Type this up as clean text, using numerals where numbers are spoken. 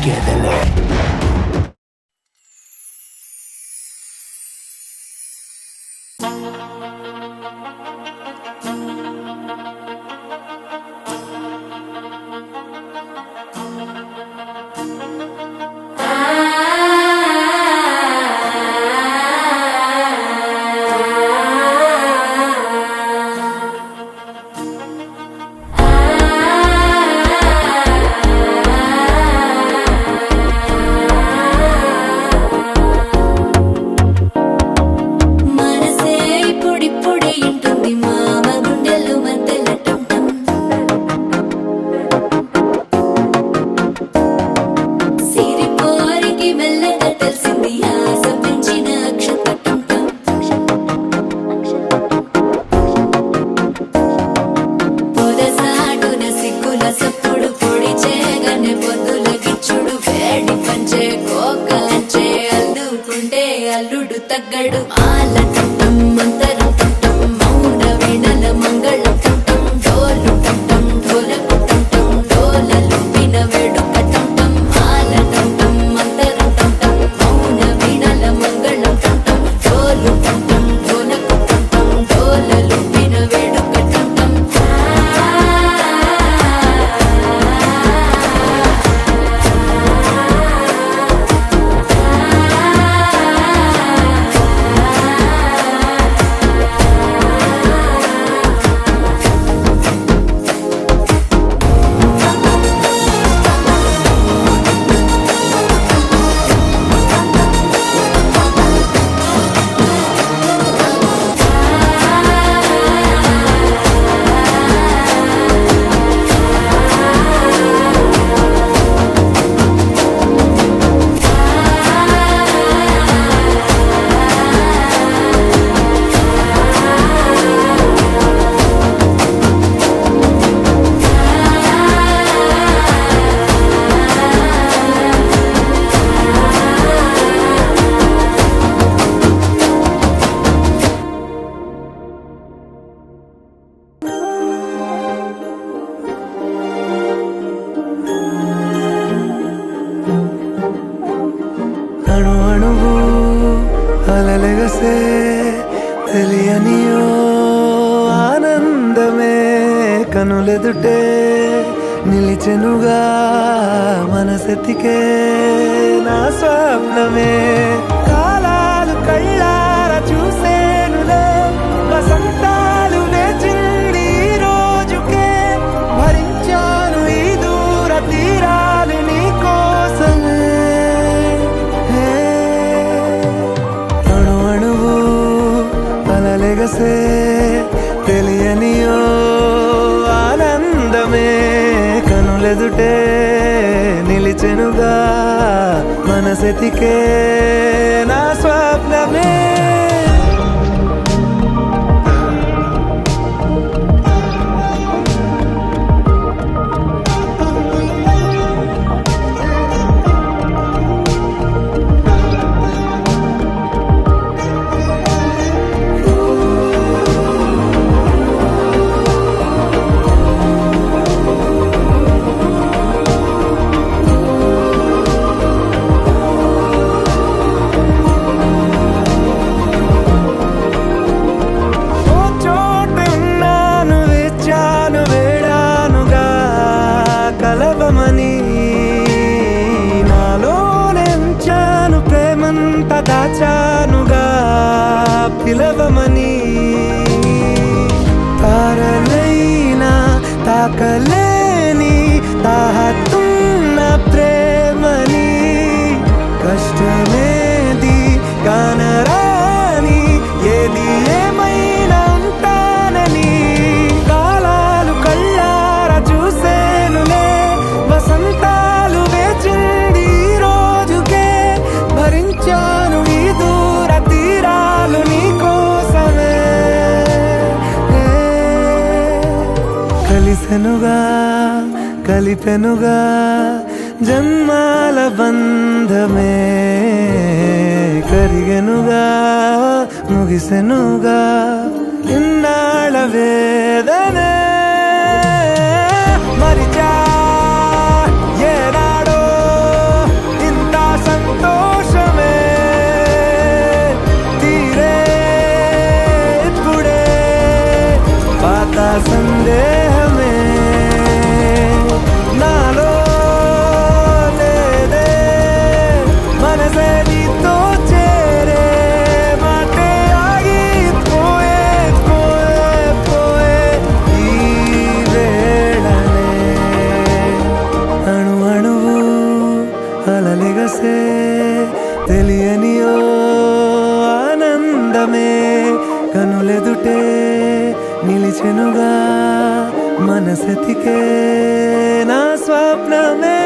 గెదలే. అల్లుడు తగ్గడు ఆలటం మంతరం టం మౌన వీణల మంగళం టం డోలు టం ఢోలకు టం డోలలు విన వేడుక టం ఆలటం మంతరం టం మౌన వీణల మంగళం టం డోలు టం ఢోలకు టం డోలలు విన వేడుక టం అణు అణువు అలలెగసే తెలియనియో ఆనందమే కనులెదుటే నిలిచెనుగా మనసెతికే నా స్వప్నమే కాలాలు కళ్ళార చూసేనులే వసంతాలు లేచింది ఈ రోజుకే భరించాను ఈ దూర తీరాలు నీ కోసమే అణు అణువు అలలెగసే తెలియనియో ఆనందమే కనులెదుటే నిలిచెనుగా మనసెతికే నా స్వప్నమే నాలోనెంచాను ప్రేమంత దాచానుగా పిలవమని తారలైనా తాకలేని తాహతున్న ప్రేమని కష్టమేది కానరాని ఏది ఏమైనా ఉంటానని కాలాలు కళ్ళార చూసేనులే వసంతాలు వేచింది ఈ రోజుకే భరించాను ఈ దూర తీరాలు నీ కోసమే కలిసెనుగా కలిపెనుగా జన్మాల బంధమే కరిగెనుగా ముగిసెనుగా ఇన్నాళ్ళ వేదనే మరిచా ఏనాడో వయసే తెలియని ఓ ఆనందమే కనులెదుటే నిలిచెనుగా మనసెతికే నా స్వప్నమే